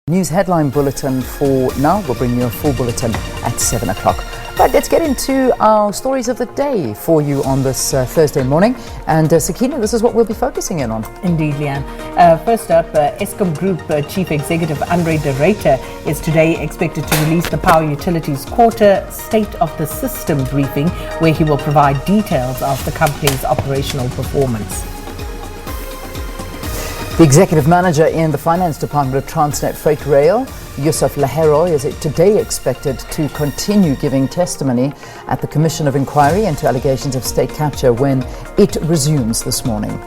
News headline bulletin for now. We'll bring you a full bulletin at 7 o'clock. But let's get into our stories of the day for you on this Thursday morning. And Sakina, this is what we'll be focusing in on. Indeed, Leanne. First up, Eskom Group Chief Executive Andre de Ruyter is today expected to release the Power Utilities Quarter State of the System briefing, where he will provide details of the company's operational performance. The executive manager in the finance department of Transnet Freight Rail, Yusuf Lahero, is today expected to continue giving testimony at the Commission of Inquiry into allegations of state capture when it resumes this morning.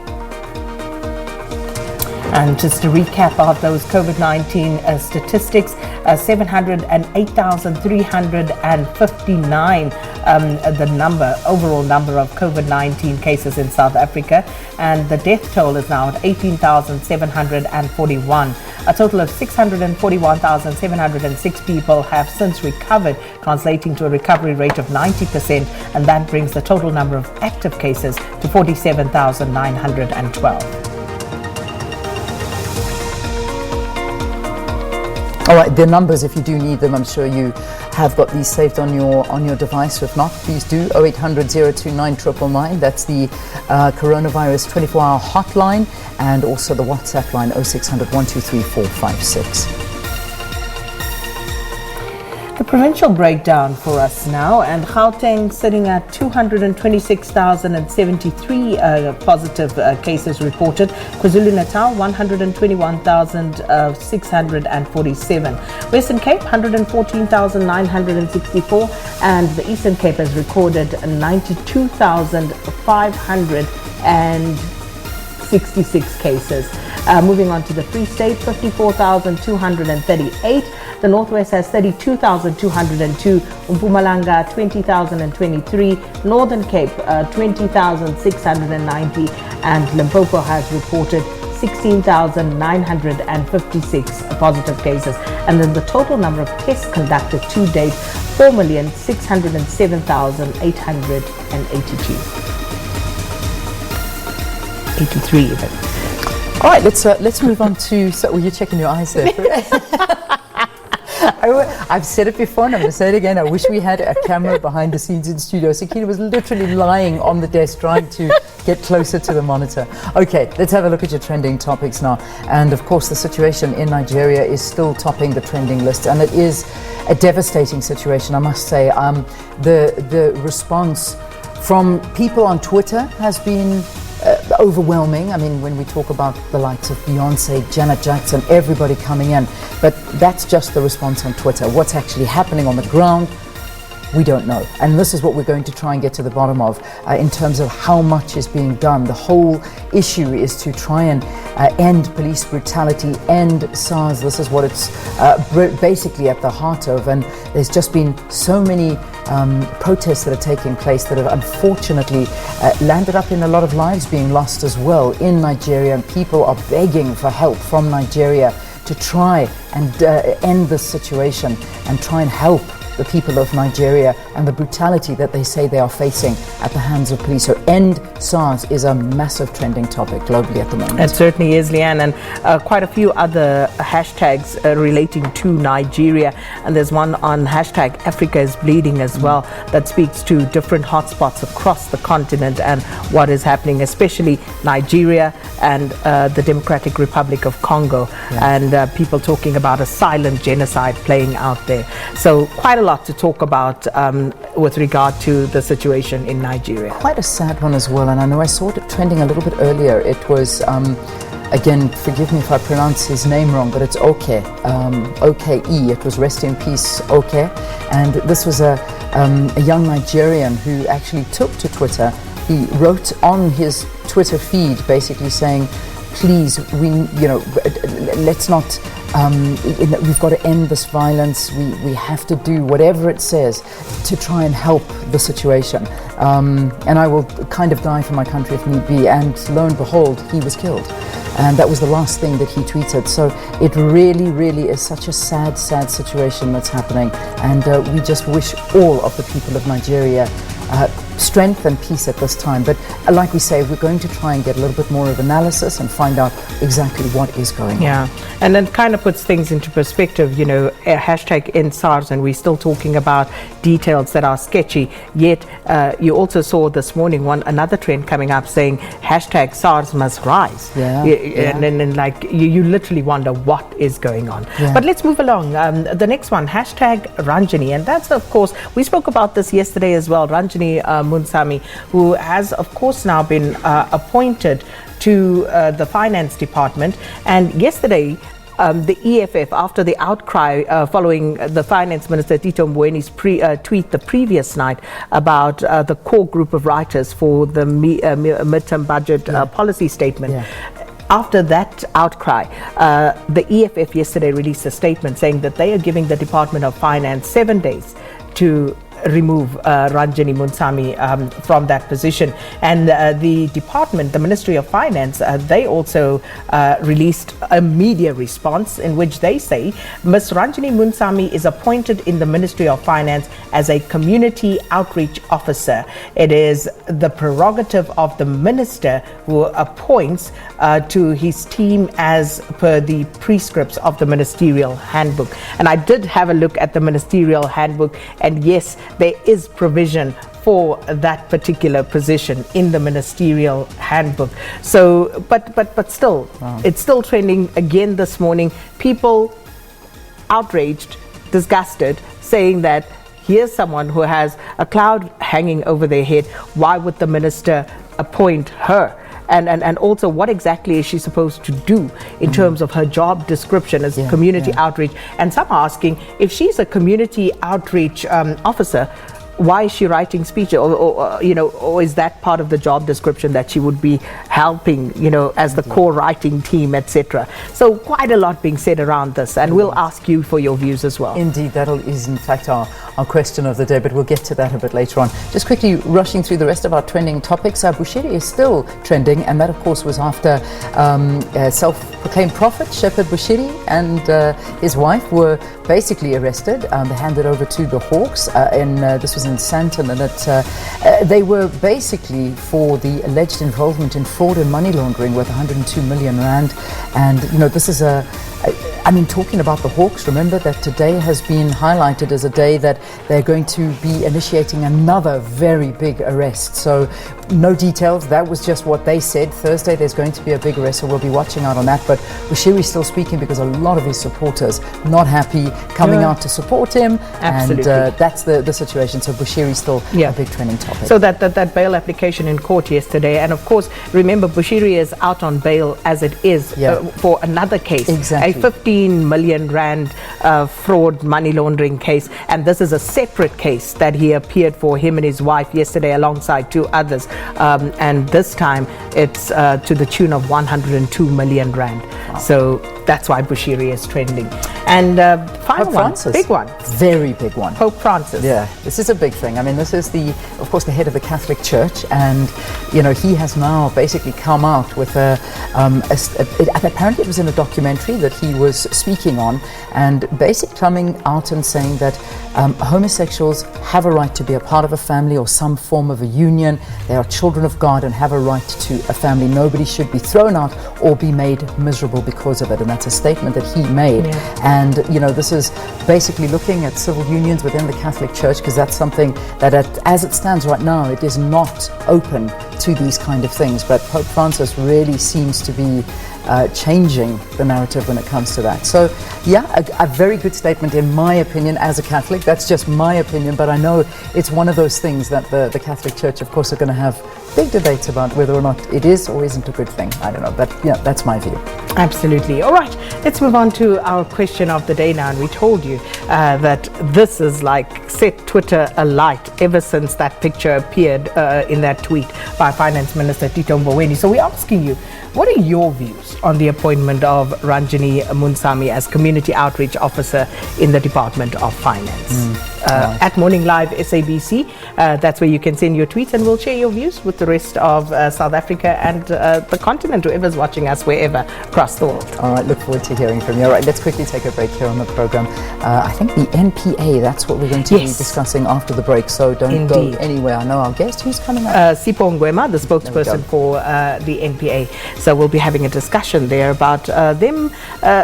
And just to recap of those COVID-19 statistics, 708,359 the overall number of COVID-19 cases in South Africa, and the death toll is now at 18,741. A total of 641,706 people have since recovered, translating to a recovery rate of 90%, and that brings the total number of active cases to 47,912. All right, the numbers, if you do need them, I'm sure you have got these saved on your device. If not, please do. 0800 029 999. That's the coronavirus 24-hour hotline, and also the WhatsApp line 0600 123 456. The provincial breakdown for us now, and Gauteng sitting at 226,073 positive cases reported. KwaZulu-Natal 121,647. Western Cape 114,964, and the Eastern Cape has recorded 92,566 cases. Moving on to the Free State, 54,238. The Northwest has 32,202. Mpumalanga 20,023. Northern Cape 20,690. And Limpopo has reported 16,956 positive cases. And then the total number of tests conducted to date, 4,607,882. 83 even. All right, let's move on to. So, you're checking your eyes there. I've said it before and I'm going to say it again. I wish we had a camera behind the scenes in studio. Sakina was literally lying on the desk trying to get closer to the monitor. Okay, let's have a look at your trending topics now. And of course, the situation in Nigeria is still topping the trending list, and it is a devastating situation, I must say. The response from people on Twitter has been overwhelming. I mean, when we talk about the likes of Beyonce, Janet Jackson, everybody coming in, but that's just the response on Twitter. What's actually happening on the ground, we don't know. And this is what we're going to try and get to the bottom of in terms of how much is being done. The whole issue is to try and end police brutality, end SARS. This is what it's basically at the heart of. And there's just been so many protests that are taking place that have unfortunately landed up in a lot of lives being lost as well in Nigeria. And people are begging for help from Nigeria to try and end this situation and try and help the people of Nigeria and the brutality that they say they are facing at the hands of police. So end SARS is a massive trending topic globally at the moment. It certainly is, Leanne, and quite a few other hashtags relating to Nigeria. And there's one on hashtag Africa is bleeding as well, that speaks to different hotspots across the continent and what is happening, especially Nigeria and the Democratic Republic of Congo. Yeah. And people talking about a silent genocide playing out there. So quite a lot to talk about with regard to the situation in Nigeria. Quite a sad one as well, and I know I saw it trending a little bit earlier. It was, again, forgive me if I pronounce his name wrong, but it's OK, O-K-E. It was Rest in Peace, OK. And this was a young Nigerian who actually took to Twitter. He wrote on his Twitter feed basically saying, please, let's not, we've got to end this violence. We have to do whatever it says to try and help the situation. And I will kind of die for my country if need be. And lo and behold, he was killed. And that was the last thing that he tweeted. So it really, really is such a sad, sad situation that's happening. And we just wish all of the people of Nigeria strength and peace at this time. But like we say, we're going to try and get a little bit more of analysis and find out exactly what is going on. Yeah, and then kind of puts things into perspective, you know, a hashtag in SARS, and we're still talking about details that are sketchy. Yet you also saw this morning another trend coming up saying hashtag SARS must rise. And then like you literally wonder what is going on. But let's move along. The next one, hashtag Ranjani, and that's of course, we spoke about this yesterday as well. Ranjani Munsami, who has of course now been appointed to the finance department, and yesterday the EFF, after the outcry following the finance minister Tito Mbowene's tweet the previous night about the core group of writers for the midterm budget policy statement. After that outcry, the EFF yesterday released a statement saying that they are giving the Department of Finance 7 days to remove Ranjani Munsami from that position. And the department, the Ministry of Finance, they also released a media response in which they say Ms. Ranjani Munsami is appointed in the Ministry of Finance as a community outreach officer. It is the prerogative of the minister who appoints to his team as per the prescripts of the ministerial handbook. And I did have a look at the ministerial handbook, and yes, there is provision for that particular position in the ministerial handbook. So, but still, it's still trending again this morning. People outraged, disgusted, saying that here's someone who has a cloud hanging over their head. Why would the minister appoint her? And also, what exactly is she supposed to do in terms of her job description as community outreach? And some are asking, if she's a community outreach officer, why is she writing speeches, or is that part of the job description that she would be helping, as the core writing team, etc. So quite a lot being said around this, and we'll ask you for your views as well. Indeed, that is in fact our question of the day, but we'll get to that a bit later on. Just quickly rushing through the rest of our trending topics. Bushiri is still trending, and that of course was after self-proclaimed prophet Shepherd Bushiri and his wife were basically arrested. They handed over to the Hawks, this was in Sandton, and they were basically for the alleged involvement in fraud and money laundering worth 102 million rand. And this is talking about the Hawks, remember that today has been highlighted as a day that they're going to be initiating another very big arrest. So no details, that was just what they said. Thursday there's going to be a big arrest, so we'll be watching out on that. But Bushiri's still speaking because a lot of his supporters not happy, coming out to support him. Absolutely. And that's the situation. So Bushiri's still a big trending topic. So that bail application in court yesterday, and of course remember Bushiri is out on bail as it is for another case, a 15 million rand fraud money laundering case, and this is a separate case that he appeared for, him and his wife, yesterday alongside two others, and this time it's to the tune of 102 million rand. So that's why Bushiri is trending. And final Pope one, Francis. big one, very big one. Pope Francis. Yeah, this is a big thing. This is of course the head of the Catholic Church, and he has now basically come out with apparently it was in a documentary that he was speaking on, and basically coming out and saying that homosexuals have a right to be a part of a family or some form of a union. They are children of God and have a right to a family. Nobody should be thrown out or be made miserable because of it, and that's a statement that he made. And this is basically looking at civil unions within the Catholic Church, because that's something that as it stands right now, it is not open to these kind of things. But Pope Francis really seems to be changing the narrative when it comes to that. So a very good statement in my opinion as a Catholic. That's just my opinion, but I know it's one of those things that the Catholic Church of course are going to have big debates about whether or not it is or isn't a good thing. I don't know, but that's my view. Absolutely. All right, let's move on to our question of the day now. And we told you that this is like set Twitter alight ever since that picture appeared in that tweet by Finance Minister Tito Mboweni. So we're asking you, what are your views on the appointment of Ranjani Munsami as Community Outreach Officer in the Department of Finance? at Morning Live SABC. That's where you can send your tweets, and we'll share your views with the rest of South Africa and the continent, whoever's watching us wherever across the world. All right, look forward to hearing from you. All right, let's quickly take a break here on the program. I think the NPA, that's what we're going to be discussing after the break, so don't go anywhere. I know our guest, who's coming up? Sipho Ngwema, the spokesperson for the NPA. So we'll be having a discussion there about them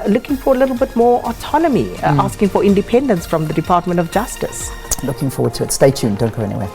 looking for a little bit more autonomy, asking for independence from the Department of Justice. Looking forward to it. Stay tuned, don't go anywhere.